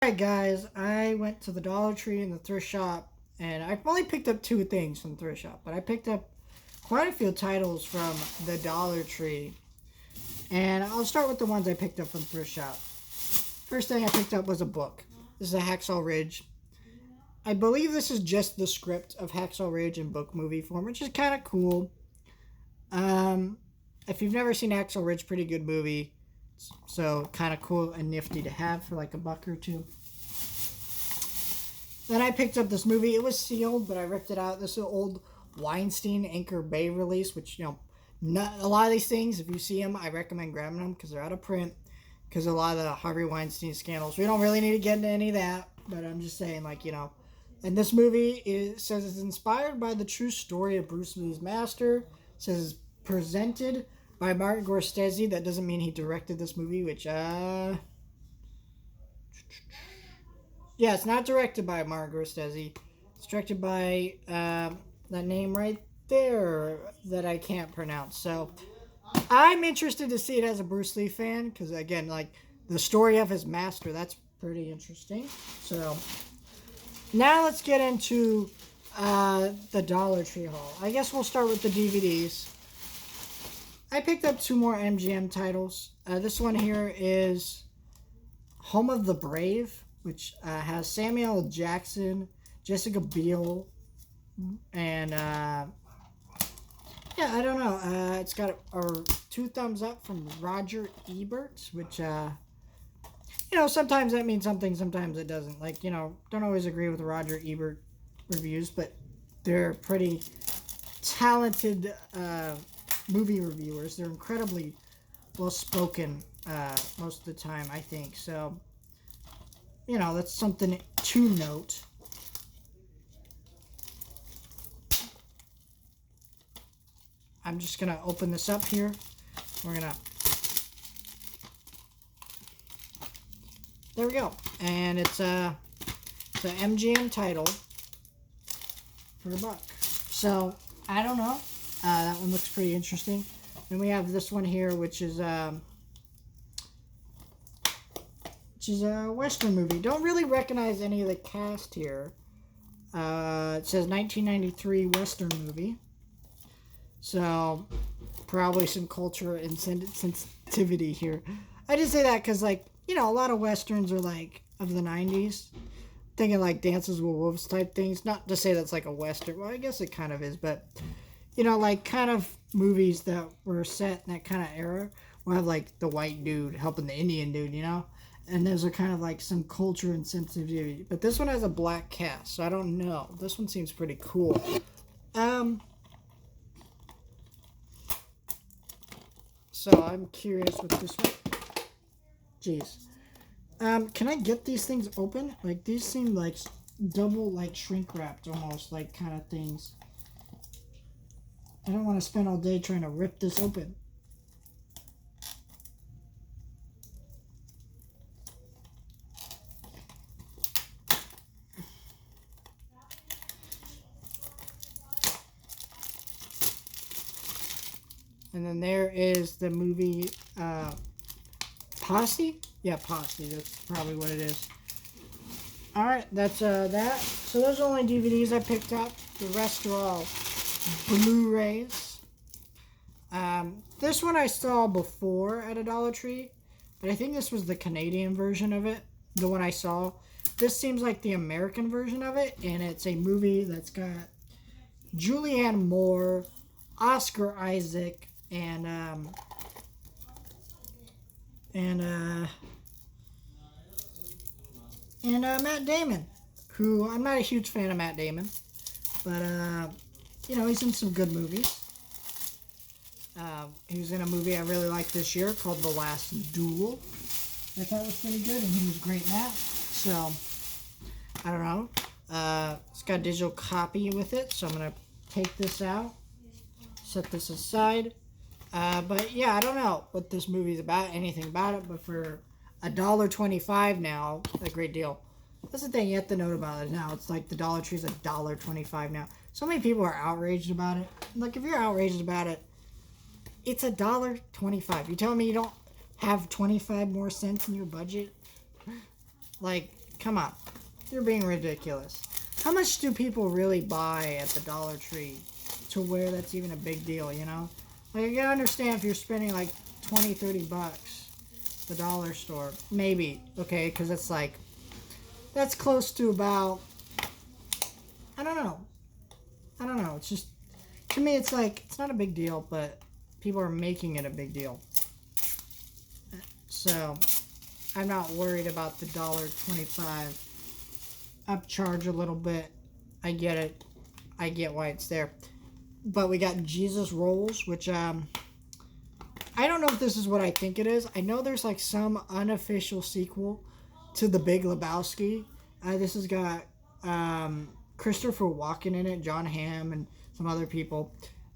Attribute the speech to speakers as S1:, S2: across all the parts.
S1: Alright guys, I went to the Dollar Tree and the Thrift Shop, and I've only picked up two things from the Thrift Shop, but I picked up quite a few titles from the Dollar Tree. And I'll start with the ones I picked up from the Thrift Shop. First thing I picked up was a book. This is a Hacksaw Ridge. I believe this is just the script of Hacksaw Ridge in book movie form, which is kind of cool. If you've never seen Hacksaw Ridge, pretty good movie. So kind of cool and nifty to have for like a buck or two. Then I picked up this movie. It was sealed, but I ripped it out. This is an old Weinstein Anchor Bay release, which, not a lot of these things, if you see them, I recommend grabbing them because they're out of print. Because a lot of the Harvey Weinstein scandals. We don't really need to get into any of that, but I'm just saying, And this movie says it's inspired by the true story of Bruce Lee's master. It says it's presented by Martin Scorsese. That doesn't mean he directed this movie, which, yeah, it's not directed by Martin Scorsese. It's directed by that name right there that I can't pronounce. So I'm interested to see it as a Bruce Lee fan because, again, the story of his master, that's pretty interesting. So now let's get into the Dollar Tree haul. I guess we'll start with the DVDs. I picked up two more MGM titles. This one here is Home of the Brave, which has Samuel L. Jackson, Jessica Biel, and yeah, I don't know. It's got two thumbs up from Roger Ebert, which sometimes that means something, sometimes it doesn't. Don't always agree with the Roger Ebert reviews, but they're pretty talented movie reviewers. They're incredibly well spoken most of the time, I think. So, that's something to note. I'm just going to open this up here. We're going to... There we go. And it's an MGM title for $1. So, I don't know. That one looks pretty interesting. Then we have this one here, which is a Western movie. Don't really recognize any of the cast here. It says 1993 Western movie. So, probably some culture and sensitivity here. I just say that because, a lot of Westerns are, of the 90s. Thinking, Dances with Wolves type things. Not to say that's, a Western. Well, I guess it kind of is, but... kind of movies that were set in that kind of era will have, the white dude helping the Indian dude, And those are kind of, some culture and sensitivity. But this one has a black cast, so I don't know. This one seems pretty cool. So I'm curious with this one. Jeez. Can I get these things open? These seem like double, shrink wrapped almost, kind of things. I don't want to spend all day trying to rip this open. And then there is the movie Posse? Yeah, Posse. That's probably what it is. Alright, that's that. So those are the only DVDs I picked up. The rest are all Blu-rays. This one I saw before at a Dollar Tree, but I think this was the Canadian version of it, the one I saw. This seems like the American version of it, and it's a movie that's got Julianne Moore, Oscar Isaac, and Matt Damon, who I'm not a huge fan of Matt Damon, but he's in some good movies. He was in a movie I really liked this year called The Last Duel. I thought it was pretty good, and he was great in that. So, I don't know. It's got a digital copy with it, so I'm going to take this out, set this aside. But yeah, I don't know what this movie's about, anything about it, but for $1.25 now, a great deal. That's the thing you have to note about it now. It's the Dollar Tree's $1.25 now. So many people are outraged about it. If you're outraged about it, it's $1.25. You telling me you don't have 25 more cents in your budget? Come on. You're being ridiculous. How much do people really buy at the Dollar Tree to where that's even a big deal, you know? Like, I can understand if you're spending like 20, 30 bucks at the dollar store. Maybe, okay, because it's like, that's close to about, I don't know. It's just, to me, it's like, it's not a big deal, but people are making it a big deal. So, I'm not worried about the $1.25 upcharge a little bit. I get it. I get why it's there. But we got Jesus Rolls, which, I don't know if this is what I think it is. I know there's like some unofficial sequel to The Big Lebowski. This has got Christopher Walken in it, John Hamm, and some other people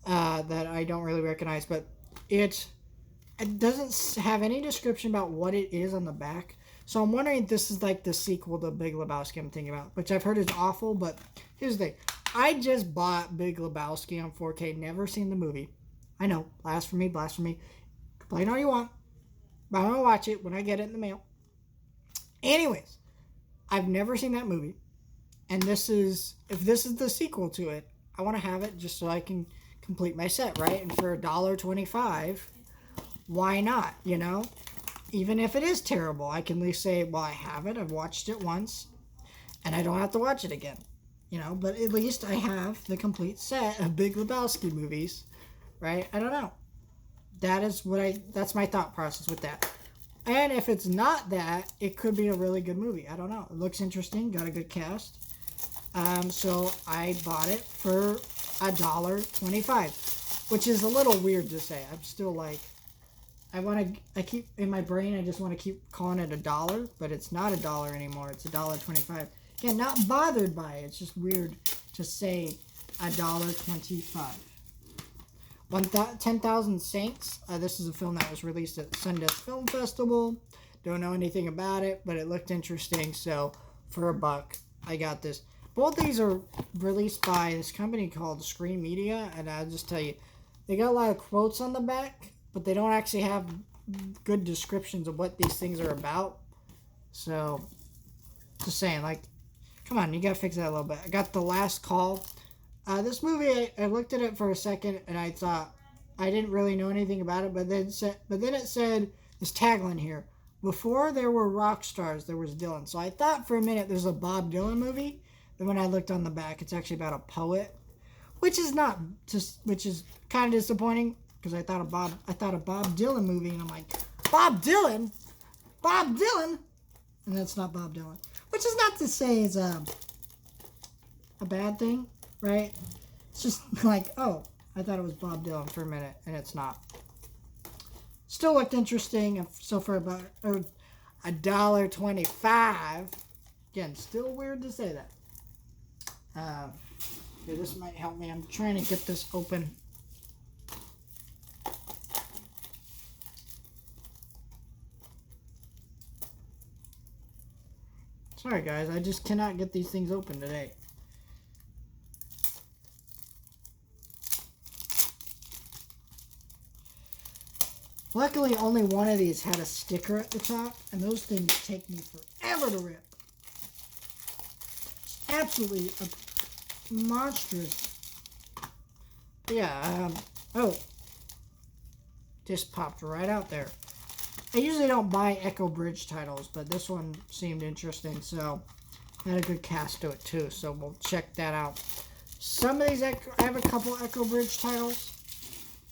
S1: that I don't really recognize. But it doesn't have any description about what it is on the back. So I'm wondering if this is like the sequel to Big Lebowski I'm thinking about, which I've heard is awful. But here's the thing. I just bought Big Lebowski on 4K. Never seen the movie. I know. Blasphemy. Complain all you want. But I'm going to watch it when I get it in the mail. Anyways, I've never seen that movie. And if this is the sequel to it, I want to have it just so I can complete my set, right? And for $1.25, why not, you know? Even if it is terrible, I can at least say, well, I have it. I've watched it once. And I don't have to watch it again. You know, but at least I have the complete set of Big Lebowski movies, right? I don't know. That's my thought process with that. And if it's not that, it could be a really good movie. I don't know. It looks interesting. Got a good cast. So I bought it for $1.25, which is a little weird to say. I'm still like, I keep, in my brain, I just want to keep calling it $1, but it's not $1 anymore. It's $1.25. Again, not bothered by it. It's just weird to say $1.25. 10,000 Saints. This is a film that was released at Sundance Film Festival. Don't know anything about it, but it looked interesting. So for $1, I got this. Both these are released by this company called Screen Media, and I'll just tell you, they got a lot of quotes on the back, but they don't actually have good descriptions of what these things are about. So, just saying, like, come on, you gotta fix that a little bit. I got The Last Call. This movie, I looked at it for a second, and I thought I didn't really know anything about it, but then it said this tagline here: before there were rock stars, there was Dylan. So I thought for a minute there's a Bob Dylan movie. Then when I looked on the back, it's actually about a poet, which is kind of disappointing because I thought a Bob Dylan movie, and I'm like, Bob Dylan, and that's not Bob Dylan. Which is not to say it's a bad thing, right? It's just like, oh, I thought it was Bob Dylan for a minute, and it's not. Still looked interesting. So for about $1.25, again, still weird to say that. Here, this might help me. I'm trying to get this open. Sorry, guys. I just cannot get these things open today. Luckily, only one of these had a sticker at the top, and those things take me forever to rip. It's absolutely monstrous. Yeah, oh. Just popped right out there. I usually don't buy Echo Bridge titles, but this one seemed interesting, so had a good cast to it too, so we'll check that out. Some of these, I have a couple Echo Bridge titles,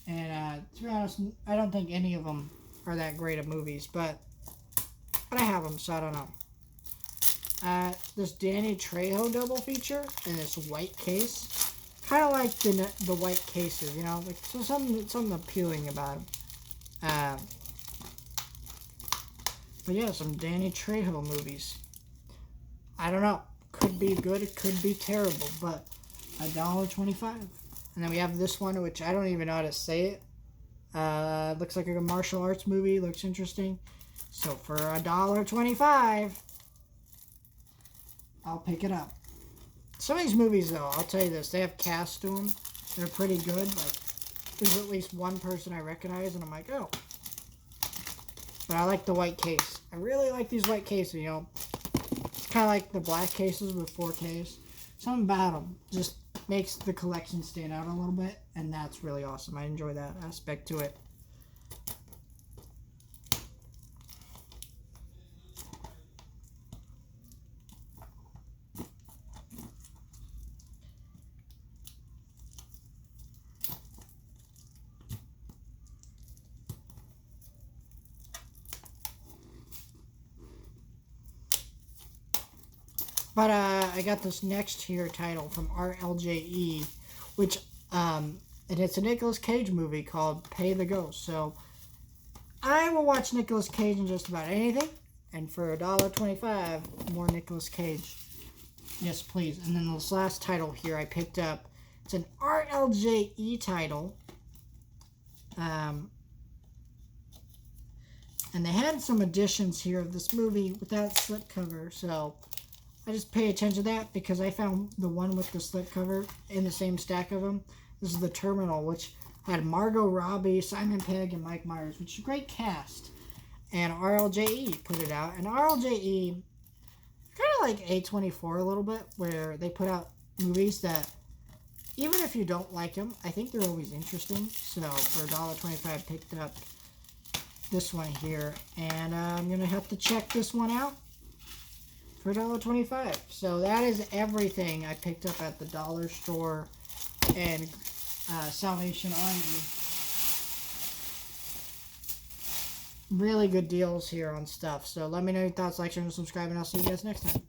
S1: and to be honest, I don't think any of them are that great of movies, but I have them, so I don't know. This Danny Trejo double feature in this white case. Kind of like the white cases, you know, like, so something appealing about them. But yeah, some Danny Trejo movies. I don't know. Could be good, it could be terrible, but $1.25. And then we have this one, which I don't even know how to say it. Looks like a martial arts movie. Looks interesting. So for $1.25, I'll pick it up. Some of these movies, though, I'll tell you this, they have cast to them. They're pretty good. Like, there's at least one person I recognize, and I'm like, oh. But I like the white case. I really like these white cases, you know. kind of like the black cases with 4Ks. Something about them just makes the collection stand out a little bit, and that's really awesome. I enjoy that aspect to it. But I got this next here title from RLJE, which and it's a Nicolas Cage movie called Pay the Ghost. So I will watch Nicolas Cage in just about anything, and for $1.25, more Nicolas Cage. Yes, please. And then this last title here I picked up. It's an RLJE title. And they had some editions here of this movie without slipcover, so I just pay attention to that because I found the one with the slipcover in the same stack of them. This is The Terminal, which had Margot Robbie, Simon Pegg, and Mike Myers, which is a great cast. And RLJE put it out. And RLJE, kind of like A24 a little bit, where they put out movies that, even if you don't like them, I think they're always interesting. So for $1.25, I picked up this one here. And I'm going to have to check this one out for $1.25. So that is everything I picked up at the dollar store and Salvation Army. Really good deals here on stuff. So let me know your thoughts, like, share, and subscribe, and I'll see you guys next time.